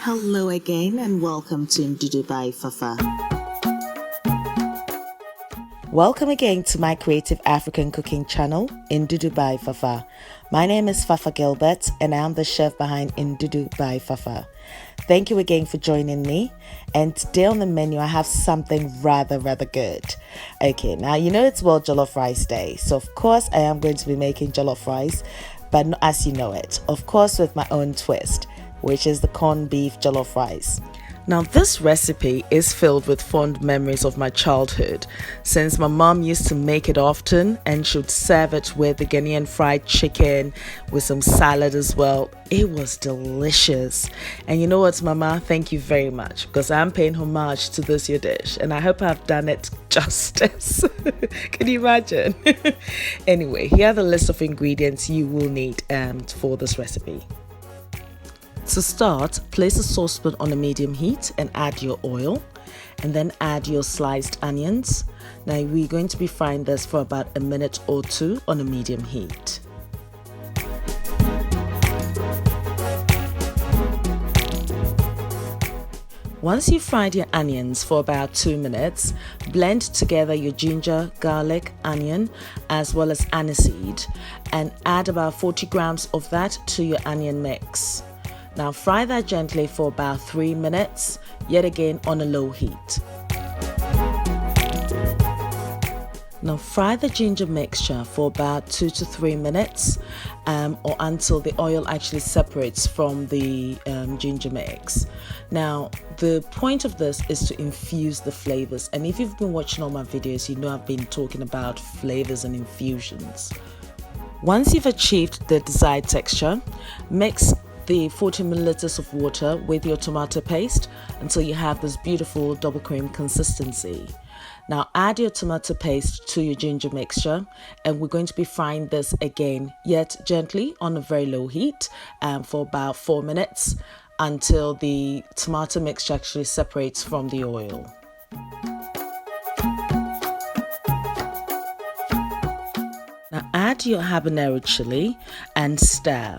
Hello again and welcome to Ndudu by Fafa. Welcome again to my creative African cooking channel, Ndudu by Fafa. My name is Fafa Gilbert and I'm the chef behind Ndudu by Fafa. Thank you again for joining me. And today on the menu, I have something rather good. Okay, now you know it's World Jollof Rice Day. So of course I am going to be making jollof rice, but not as you know it. Of course with my own twist, which is the corned beef jollof rice. Now this recipe is filled with fond memories of my childhood, since my mom used to make it often and she would serve it with the Ghanaian fried chicken with some salad as well. It was delicious. And you know what, Mama, thank you very much, because I'm paying homage to this your dish and I hope I've done it justice. Can you imagine? Anyway, here are the list of ingredients you will need for this recipe. To start, place a saucepan on a medium heat and add your oil and then add your sliced onions. Now we're going to be frying this for about a minute or two on a medium heat. Once you've fried your onions for about 2 minutes, blend together your ginger, garlic, onion, as well as aniseed and add about 40 grams of that to your onion mix. Now fry that gently for about 3 minutes, yet again on a low heat. Now fry the ginger mixture for about 2 to 3 minutes or until the oil actually separates from the ginger mix. Now the point of this is to infuse the flavors, and if you've been watching all my videos, you know I've been talking about flavors and infusions. Once you've achieved the desired texture, mix the 40 milliliters of water with your tomato paste until you have this beautiful double cream consistency. Now add your tomato paste to your ginger mixture and we're going to be frying this again, yet gently on a very low heat for about 4 minutes until the tomato mixture actually separates from the oil. Now add your habanero chili and stir.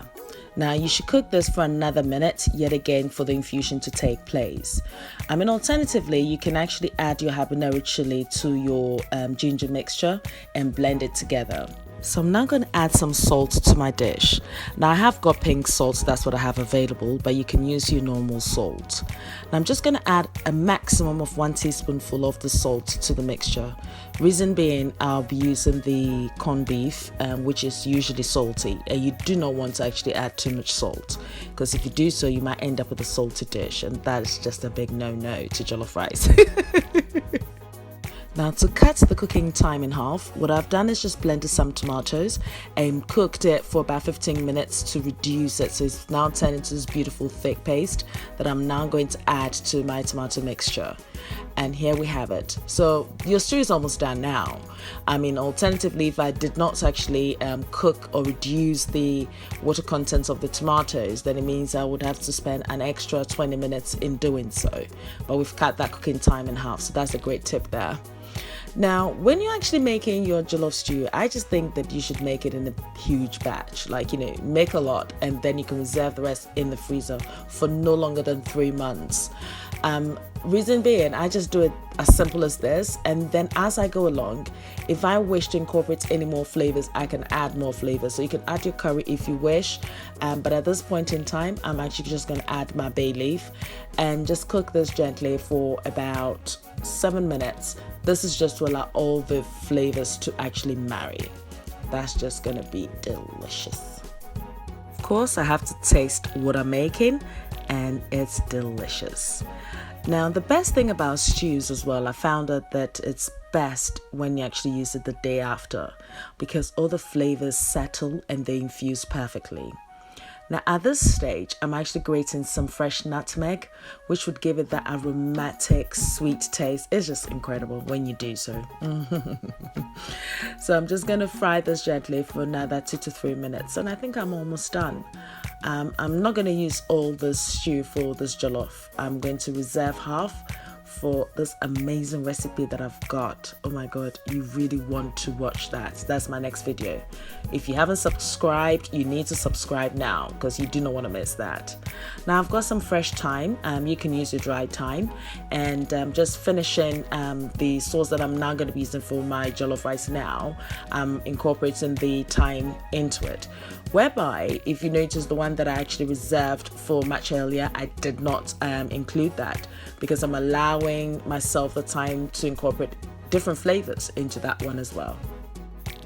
Now you should cook this for another minute, yet again for the infusion to take place. Alternatively, you can actually add your habanero chili to your ginger mixture and blend it together. So I'm now going to add some salt to my dish. Now I have got pink salt, that's what I have available, but you can use your normal salt. Now I'm just going to add a maximum of 1 teaspoonful of the salt to the mixture. Reason being, I'll be using the corned beef, which is usually salty, and you do not want to actually add too much salt, because if you do so, you might end up with a salty dish, and that is just a big no-no to jollof rice. Now to cut the cooking time in half, what I've done is just blended some tomatoes and cooked it for about 15 minutes to reduce it. So it's now turned into this beautiful thick paste that I'm now going to add to my tomato mixture. And here we have it. So your stew is almost done now. Alternatively, if I did not actually cook or reduce the water contents of the tomatoes, then it means I would have to spend an extra 20 minutes in doing so. But we've cut that cooking time in half, so that's a great tip there. Now, when you're actually making your jollof stew, I just think that you should make it in a huge batch. Make a lot and then you can reserve the rest in the freezer for no longer than 3 months. Reason being, I just do it as simple as this, and then as I go along, if I wish to incorporate any more flavors, I can add more flavors. So you can add your curry if you wish, but at this point in time, I'm actually just going to add my bay leaf and just cook this gently for about 7 minutes. This is just to allow all the flavors to actually marry. That's just going to be delicious. Of course, I have to taste what I'm making, and it's delicious. Now, the best thing about stews as well, I found out that it's best when you actually use it the day after, because all the flavors settle and they infuse perfectly. Now at this stage, I'm actually grating some fresh nutmeg, which would give it that aromatic, sweet taste. It's just incredible when you do so. So I'm just going to fry this gently for another 2 to 3 minutes, and I think I'm almost done. I'm not going to use all this stew for this jollof. I'm going to reserve half for this amazing recipe that I've got. Oh my god, you really want to watch that. That's my next video. If you haven't subscribed, you need to subscribe now because you do not want to miss that. Now I've got some fresh thyme. You can use your dried thyme, and just finishing the sauce that I'm now going to be using for my jollof rice. Now I'm incorporating the thyme into it, whereby if you notice the one that I actually reserved for much earlier, I did not include that because I'm allowing myself the time to incorporate different flavors into that one as well.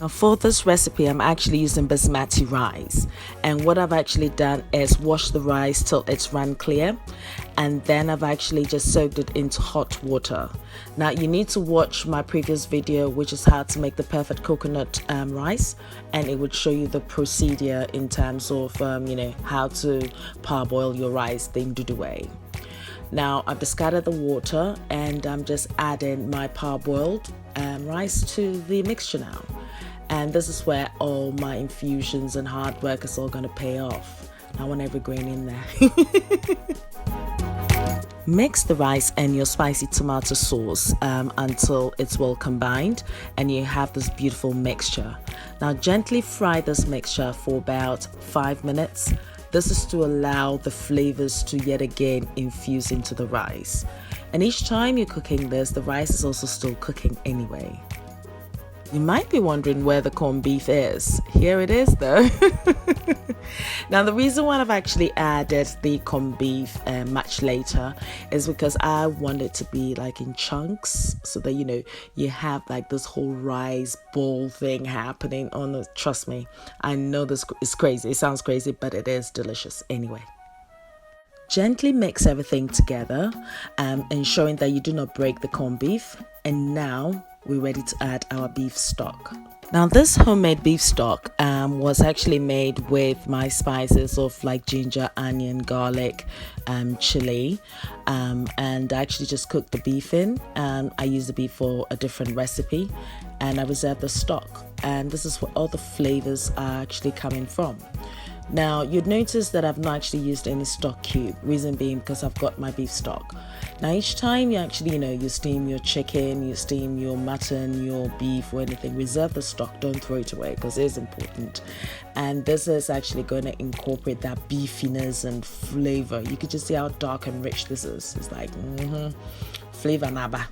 Now for this recipe, I'm actually using basmati rice, and what I've actually done is wash the rice till it's run clear, and then I've actually just soaked it into hot water. Now you need to watch my previous video, which is how to make the perfect coconut rice, and it would show you the procedure in terms of how to parboil your rice the Ndudu way. Now I've discarded the water, and I'm just adding my parboiled rice to the mixture now. And this is where all my infusions and hard work is all going to pay off. I want every grain in there. Mix the rice and your spicy tomato sauce until it's well combined and you have this beautiful mixture. Now gently fry this mixture for about 5 minutes. This is to allow the flavors to yet again infuse into the rice. And each time you're cooking this, the rice is also still cooking anyway. You might be wondering where the corned beef is. Here it is though. Now the reason why I've actually added the corned beef much later is because I want it to be like in chunks, so that you have like this whole rice ball thing happening on it. Trust me, I know this is crazy. It sounds crazy, but it is delicious anyway. Gently mix everything together, ensuring that you do not break the corned beef. And now we're ready to add our beef stock. Now this homemade beef stock was actually made with my spices of like ginger, onion, garlic, chili, and I actually just cooked the beef in. I used the beef for a different recipe, and I reserved the stock, and this is where all the flavors are actually coming from. Now you'd notice that I've not actually used any stock cube, reason being because I've got my beef stock. Now each time you actually you steam your chicken, you steam your mutton, your beef or anything, reserve the stock, don't throw it away because it is important. And this is actually going to incorporate that beefiness and flavor. You can just see how dark and rich this is. It's like flavor naba.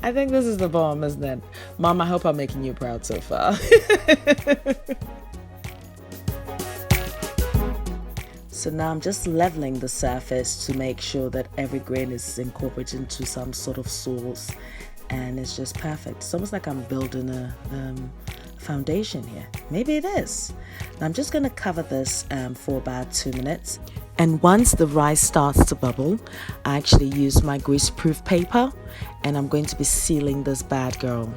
I think this is the bomb, isn't it? Mom, I hope I'm making you proud so far. So now I'm just leveling the surface to make sure that every grain is incorporated into some sort of sauce, and it's just perfect. It's almost like I'm building a foundation here. Maybe it is. Now I'm just going to cover this for about 2 minutes. And once the rice starts to bubble, I actually use my grease-proof paper, and I'm going to be sealing this bad girl.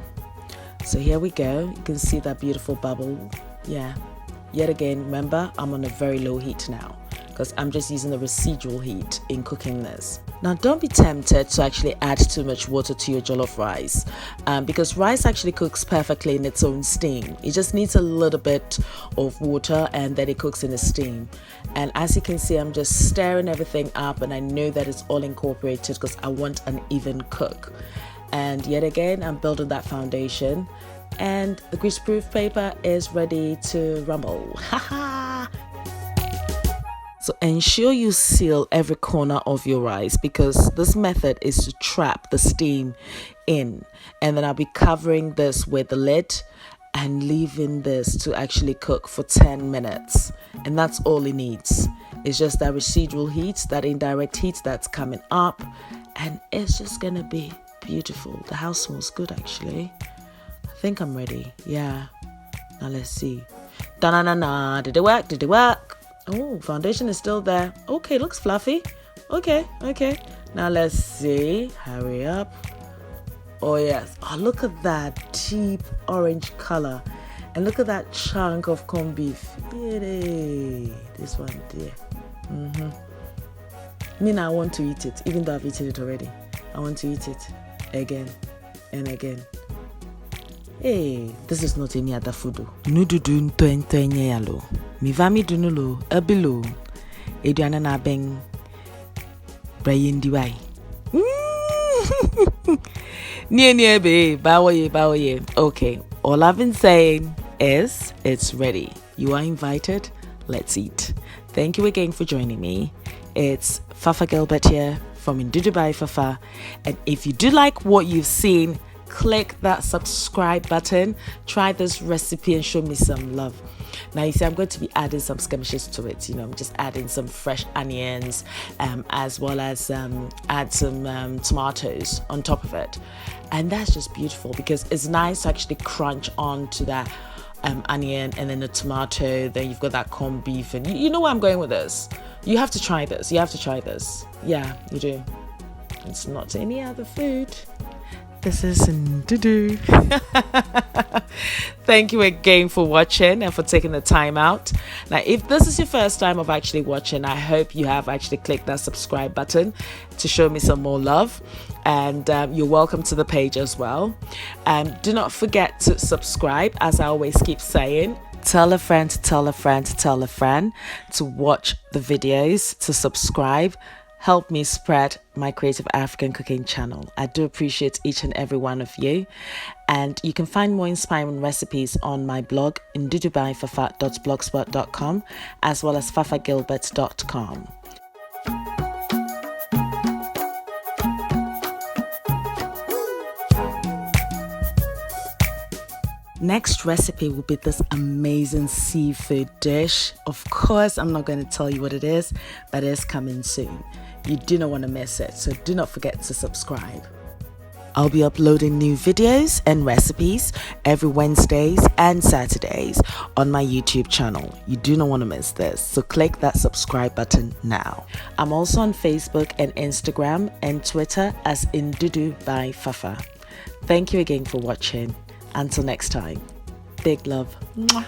So here we go. You can see that beautiful bubble. Yeah. Yet again, remember, I'm on a very low heat now because I'm just using the residual heat in cooking this. Now don't be tempted to actually add too much water to your jollof rice because rice actually cooks perfectly in its own steam. It just needs a little bit of water and then it cooks in the steam. And as you can see, I'm just stirring everything up, and I know that it's all incorporated because I want an even cook. And yet again, I'm building that foundation, and the greaseproof paper is ready to rumble. So ensure you seal every corner of your rice because this method is to trap the steam in. And then I'll be covering this with the lid and leaving this to actually cook for 10 minutes. And that's all it needs. It's just that residual heat, that indirect heat that's coming up, and it's just gonna be beautiful. The house smells good actually. I think I'm ready. Yeah. Now let's see. Da-na-na-na. Did it work? Did it work? Oh, foundation is still there. Okay, looks fluffy. Okay. Now let's see. Hurry up. Oh yes. Oh, look at that deep orange color. And look at that chunk of corned beef. Yay. This one there. Me now, I want to eat it, even though I've eaten it already. I want to eat it again and again. Hey, this is not any other food. Ndudu ntwenye yalo. Mivami dunulo abilo. Eduana na beng Brian Diwai. Near be bawaye. Okay, all I've been saying is it's ready. You are invited. Let's eat. Thank you again for joining me. It's Fafa Gilbert here from Ndudu by Fafa. And if you do like what you've seen, click that subscribe button. Try this recipe and show me some love. Now you see, I'm going to be adding some skirmishes to it. I'm just adding some fresh onions, as well as add some tomatoes on top of it, and that's just beautiful because it's nice to actually crunch onto that onion and then the tomato. Then you've got that corned beef, and you know where I'm going with this. You have to try this. Yeah, you do. It's not any other food. This is Ndudu. Thank you again for watching and for taking the time out. Now, if this is your first time of actually watching, I hope you have actually clicked that subscribe button to show me some more love. And you're welcome to the page as well. Do not forget to subscribe, as I always keep saying. Tell a friend to tell a friend to tell a friend to watch the videos, to subscribe. Help me spread my Creative African Cooking channel. I do appreciate each and every one of you. And you can find more inspiring recipes on my blog, ndudubyfafa.blogspot.com, as well as fafagilbert.com. Next recipe will be this amazing seafood dish. Of course, I'm not going to tell you what it is, but it's coming soon. You do not want to miss it, so do not forget to subscribe. I'll be uploading new videos and recipes every Wednesdays and Saturdays on my YouTube channel. You do not want to miss this, so click that subscribe button now. I'm also on Facebook and Instagram and Twitter as Ndudu by Fafa. Thank you again for watching. Until next time, big love. Mwah.